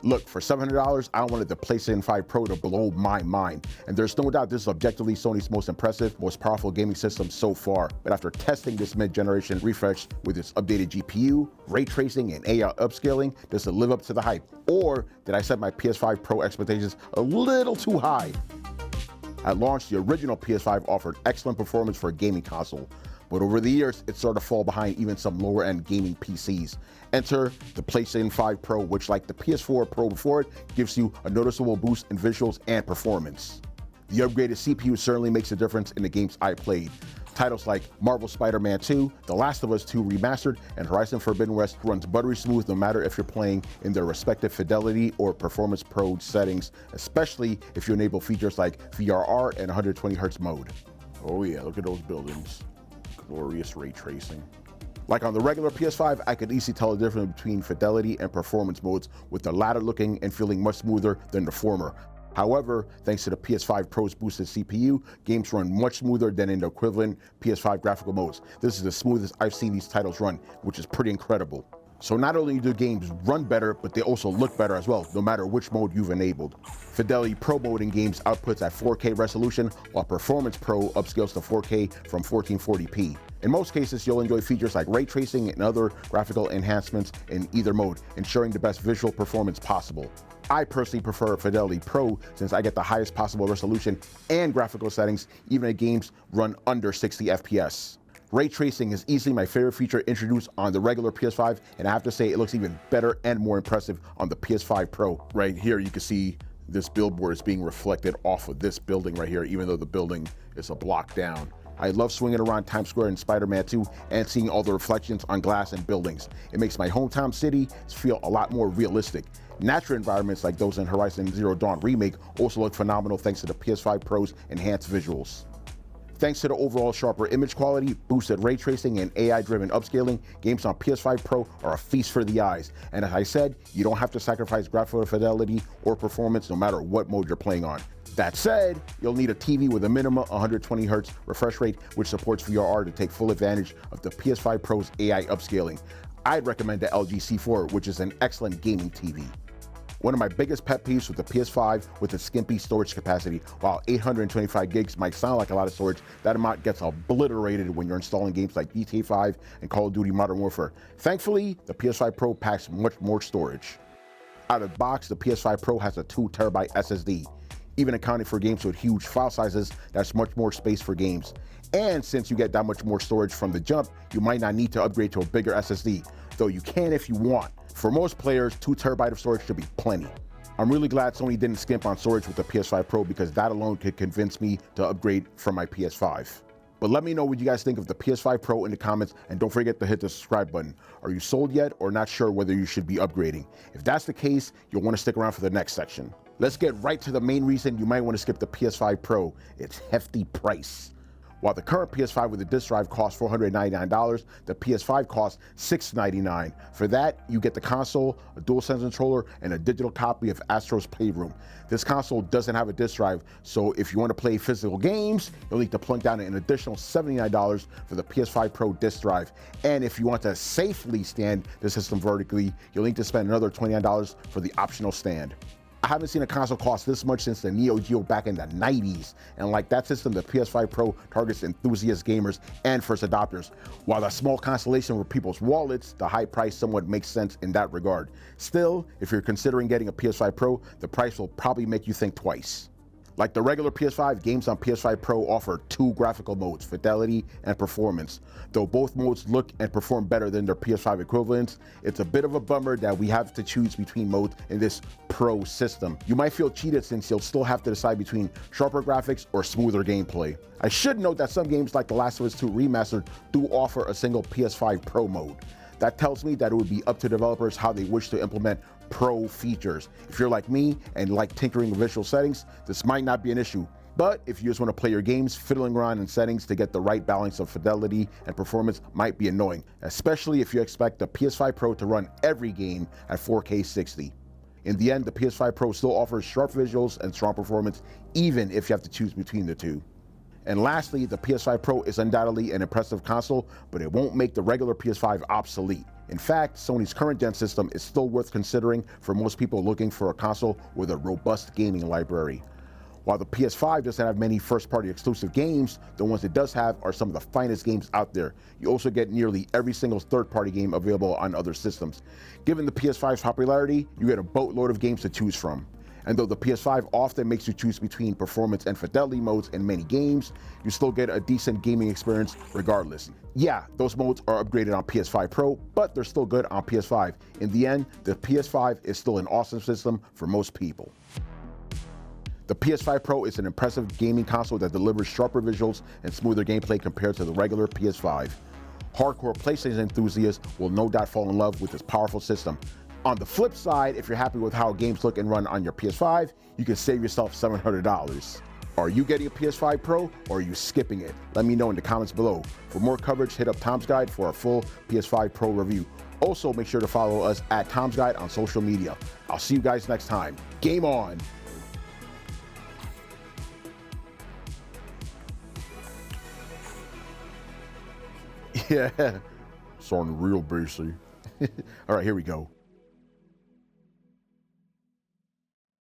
Look, for $700, I wanted the PlayStation 5 Pro to blow my mind. And there's no doubt this is objectively Sony's most impressive, most powerful gaming system so far. But after testing this mid-generation refresh with its updated GPU, ray tracing, and AI upscaling, does it live up to the hype? Or did I set my PS5 Pro expectations a little too high? At launch, the original PS5 offered excellent performance for a gaming console. But over the years, it started to fall behind even some lower-end gaming PCs. Enter the PlayStation 5 Pro, which, like the PS4 Pro before it, gives you a noticeable boost in visuals and performance. The upgraded CPU certainly makes a difference in the games I played. Titles like Marvel Spider-Man 2, The Last of Us 2 Remastered, and Horizon Forbidden West runs buttery smooth no matter if you're playing in their respective Fidelity or Performance Pro settings, especially if you enable features like VRR and 120Hz mode. Oh yeah, look at those buildings. Glorious ray tracing. Like on the regular PS5, I could easily tell the difference between fidelity and performance modes, with the latter looking and feeling much smoother than the former. However, thanks to the PS5 Pro's boosted CPU, games run much smoother than in the equivalent PS5 graphical modes. This is the smoothest I've seen these titles run, which is pretty incredible. So not only do games run better, but they also look better as well, no matter which mode you've enabled. Fidelity Pro mode in games outputs at 4K resolution, while Performance Pro upscales to 4K from 1440p. In most cases, you'll enjoy features like ray tracing and other graphical enhancements in either mode, ensuring the best visual performance possible. I personally prefer Fidelity Pro since I get the highest possible resolution and graphical settings, even if games run under 60 FPS. Ray tracing is easily my favorite feature introduced on the regular PS5, and I have to say it looks even better and more impressive on the PS5 Pro. Right here you can see this billboard is being reflected off of this building right here, even though the building is a block down. I love swinging around Times Square in Spider-Man 2 and seeing all the reflections on glass and buildings. It makes my hometown city feel a lot more realistic. Natural environments like those in Horizon Zero Dawn Remake also look phenomenal thanks to the PS5 Pro's enhanced visuals. Thanks to the overall sharper image quality, boosted ray tracing, and AI-driven upscaling, games on PS5 Pro are a feast for the eyes. And as I said, you don't have to sacrifice graphical fidelity or performance no matter what mode you're playing on. That said, you'll need a TV with a minimum 120Hz refresh rate, which supports VRR to take full advantage of the PS5 Pro's AI upscaling. I'd recommend the LG C4, which is an excellent gaming TV. One of my biggest pet peeves with the PS5 with its skimpy storage capacity. While 825 gigs might sound like a lot of storage, that amount gets obliterated when you're installing games like GTA 5 and Call of Duty Modern Warfare. Thankfully, the PS5 Pro packs much more storage. Out of the box, the PS5 Pro has a 2TB SSD. Even accounting for games with huge file sizes, that's much more space for games. And since you get that much more storage from the jump, you might not need to upgrade to a bigger SSD, though you can if you want. For most players, 2TB of storage should be plenty. I'm really glad Sony didn't skimp on storage with the PS5 Pro because that alone could convince me to upgrade from my PS5. But let me know what you guys think of the PS5 Pro in the comments, and don't forget to hit the subscribe button. Are you sold yet or not sure whether you should be upgrading? If that's the case, you'll want to stick around for the next section. Let's get right to the main reason you might want to skip the PS5 Pro, its hefty price. While the current PS5 with a disc drive costs $499, the PS5 costs $699. For that, you get the console, a DualSense controller, and a digital copy of Astro's Playroom. This console doesn't have a disc drive, so if you want to play physical games, you'll need to plunk down an additional $79 for the PS5 Pro disc drive. And if you want to safely stand the system vertically, you'll need to spend another $29 for the optional stand. I haven't seen a console cost this much since the Neo Geo back in the 90s, and like that system, the PS5 Pro targets enthusiast gamers and first adopters. While a small consolation with people's wallets, the high price somewhat makes sense in that regard. Still, if you're considering getting a PS5 Pro, the price will probably make you think twice. Like the regular PS5, games on PS5 Pro offer two graphical modes, Fidelity and Performance. Though both modes look and perform better than their PS5 equivalents, it's a bit of a bummer that we have to choose between modes in this Pro system. You might feel cheated since you'll still have to decide between sharper graphics or smoother gameplay. I should note that some games like The Last of Us 2 Remastered do offer a single PS5 Pro mode. That tells me that it would be up to developers how they wish to implement Pro features. If you're like me and like tinkering with visual settings, this might not be an issue. But if you just want to play your games, fiddling around in settings to get the right balance of fidelity and performance might be annoying, especially if you expect the PS5 Pro to run every game at 4K 60. In the end, the PS5 Pro still offers sharp visuals and strong performance, even if you have to choose between the two. And lastly, the PS5 Pro is undoubtedly an impressive console, but it won't make the regular PS5 obsolete. In fact, Sony's current gen system is still worth considering for most people looking for a console with a robust gaming library. While the PS5 doesn't have many first-party exclusive games, the ones it does have are some of the finest games out there. You also get nearly every single third-party game available on other systems. Given the PS5's popularity, you get a boatload of games to choose from. And though the PS5 often makes you choose between performance and fidelity modes in many games, you still get a decent gaming experience regardless. Yeah, those modes are upgraded on PS5 Pro, but they're still good on PS5. In the end, the PS5 is still an awesome system for most people. The PS5 Pro is an impressive gaming console that delivers sharper visuals and smoother gameplay compared to the regular PS5. Hardcore PlayStation enthusiasts will no doubt fall in love with this powerful system. On the flip side, if you're happy with how games look and run on your PS5, you can save yourself $700. Are you getting a PS5 Pro or are you skipping it? Let me know in the comments below. For more coverage, hit up Tom's Guide for a full PS5 Pro review. Also, make sure to follow us at Tom's Guide on social media. I'll see you guys next time. Game on! Yeah, sounding real basic. All right, here we go.